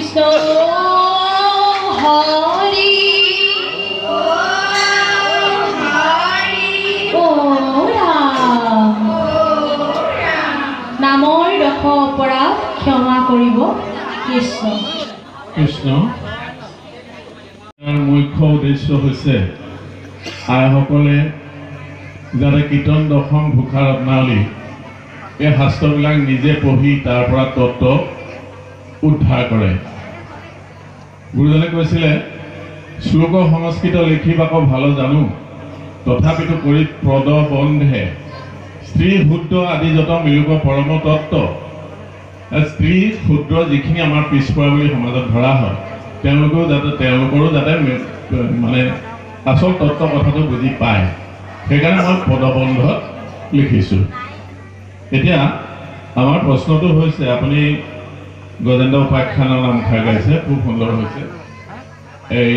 কৃষ্ণ হৰি নামৰ দশ অপৰাধ ক্ষমা কৰিব কৃষ্ণ। কৃষ্ণ মুখ্য উদ্দেশ্য হৈছে আইসকলে যাতে কীৰ্তন দশম ঘোষা ৰত্নাৱলী এই শাস্ত্ৰবিলাক নিজে পঢ়ি তাৰ পৰা তত্ত্ব উদ্ধাৰ কৰে। গুৰুজনে কৈছিলে শ্লোক সংস্কৃত লিখিবাক ভাল জানো তথাপিতো কৰি প্ৰদ বন্ধে স্ত্ৰী ক্ষুদ্ৰ আদি যত মিলুক পৰম তত্ত্ব। স্ত্ৰী ক্ষুদ্ৰ যিখিনি আমাৰ পিছপৰা বুলি সমাজত ধৰা হয় তেওঁলোকৰো যাতে মানে আচল তত্ত্ব কথাটো বুজি পায়, সেইকাৰণে মই পদবন্ধত লিখিছোঁ। এতিয়া আমাৰ প্ৰশ্নটো হৈছে আপুনি গজেন্দ্ৰ উপাখ্যানৰ নামষাৰ গাইছে, খুব সুন্দৰ হৈছে। এই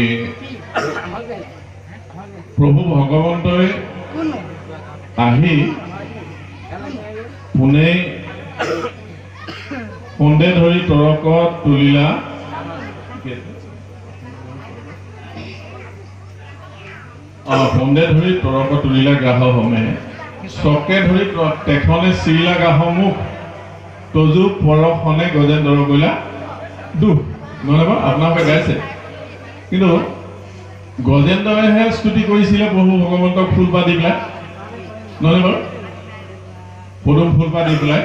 প্ৰভু ভগৱন্তই আহি পোনেই সন্দে ধৰি তৰকত তুলিলা সন্দে ধৰি তৰকত তুলিলা গ্ৰাহ হোমে চকে ধৰি তেখনে চিৰিলা গ্ৰাহ মুখ তজু পৰখনে গজেন্দ্ৰ গলা দুখ। নহয় বাৰু আপোনালোকে গাইছে, কিন্তু গজেন্দ্ৰইহে স্তুতি কৰিছিলে প্ৰভু ভগৱন্তক ফুলপাহ দি পেলাই, নহয় বাৰু পদুম ফুলপাহ দি পেলাই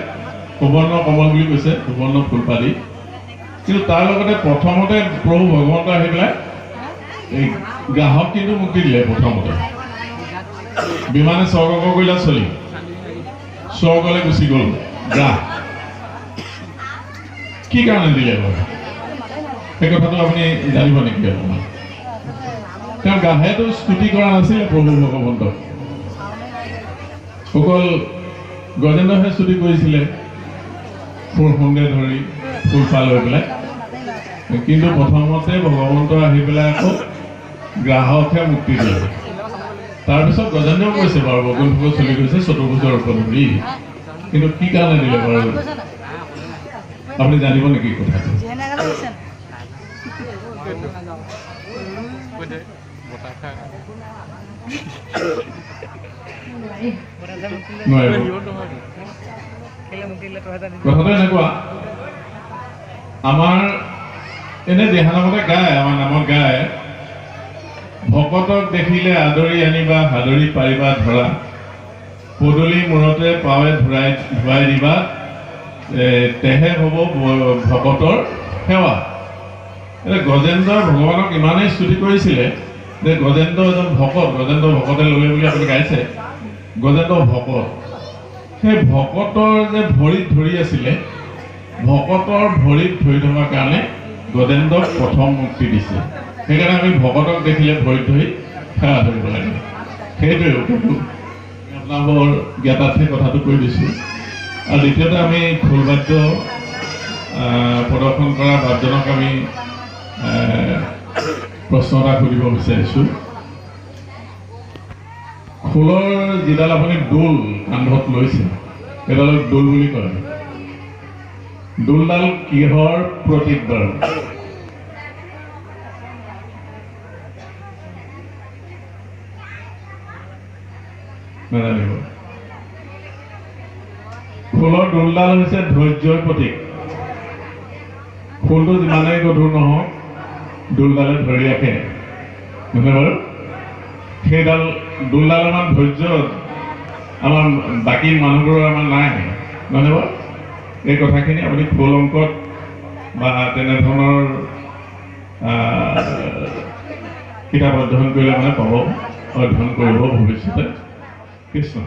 সুবৰ্ণ কমল বুলি কৈছে, সুবৰ্ণ ফুলপাহ দি। কিন্তু তাৰ লগতে প্ৰথমতে প্ৰভু ভগৱন্ত আহি পেলাই এই গ্ৰাহক কিন্তু মুক্তি দিলে। প্ৰথমতে বিমানে স্বৰ্গ কৰিলা চলি স্বৰ্গলৈ গুচি গ'ল গ্ৰাহ। কি কাৰণে দিলে বাৰু সেই কথাটো আপুনি জানিব নেকি? অকণমান তেওঁ গ্ৰাহেতো স্তুতি কৰা নাছিলে প্ৰভু ভগৱন্তক, অকল গজেন্দ্ৰহে স্তুতি কৰিছিলে ফুল সন্দে ধৰি ফুলপাহ লৈ পেলাই। কিন্তু প্ৰথমতে ভগৱন্ত আহি পেলাই আকৌ গ্ৰাহকহে মুক্তি দিলে। তাৰপিছত গজেন্দ্ৰও কৈছে বাৰু বৈকুণ্ঠপুৰ চলি গৈছে চতুৰ্ভুজৰ ওপৰত ধৰি, কিন্তু কি কাৰণে দিলে বাৰু আপুনি জানিব নেকি কথাটো? কথাটো এনেকুৱা, আমাৰ এনে দিহানামতে গায়, আমাৰ নামত গায় ভকতক দেখিলে আদৰি আনিবা হাদৰি পাৰিবা ধৰা পদূলি মূৰতে পাৱে ধুৱাই দিবা তেহে হ'ব ভকতৰ সেৱা। এতিয়া গজেন্দ্ৰ ভগৱানক ইমানেই স্তুতি কৰিছিলে যে গজেন্দ্ৰ এজন ভকত, গজেন্দ্ৰ ভকতে ল'লে বুলি আপুনি গাইছে। গজেন্দ্ৰ ভকত, সেই ভকতৰ যে ভৰিত ধৰি আছিলে, ভকতৰ ভৰিত ধৰি থকাৰ কাৰণে গজেন্দ্ৰক প্ৰথম মুক্তি দিছে। সেইকাৰণে আমি ভকতক দেখিলে ভৰিত ধৰি সেৱা ধৰিব লাগে। সেইটোৱে আপোনালোকৰ জ্ঞাতাৰ্থে কথাটো কৈ দিছোঁ। আৰু দ্বিতীয়তে আমি খোলবাদ্য প্ৰদৰ্শন কৰা বাদ্যজনক আমি প্ৰশ্ন এটা সুধিব বিচাৰিছোঁ। খোলৰ যিডাল আপুনি দোল কান্ধত লৈছে সেইডালক দোল বুলি কয়। দোলডাল কিহৰ প্ৰতীক বাৰু? নাজানিব। খোলৰ দোলডাল হৈছে ধৈৰ্যৰ প্ৰতীক। খোলটো যিমানেই গধুৰ নহওক দোলডালে ধৰি ৰাখে, নহয় বাৰু? সেইডাল দোলডাল আমাৰ ধৈৰ্য আমাৰ বাকী মানুহবোৰৰ আমাৰ নাই, নহয় বাৰু? এই কথাখিনি আপুনি খোল অংকত বা তেনেধৰণৰ কিতাপ অধ্যয়ন কৰিলে মানে পাব, অধ্যয়ন কৰিব ভৱিষ্যতে। কৃষ্ণ।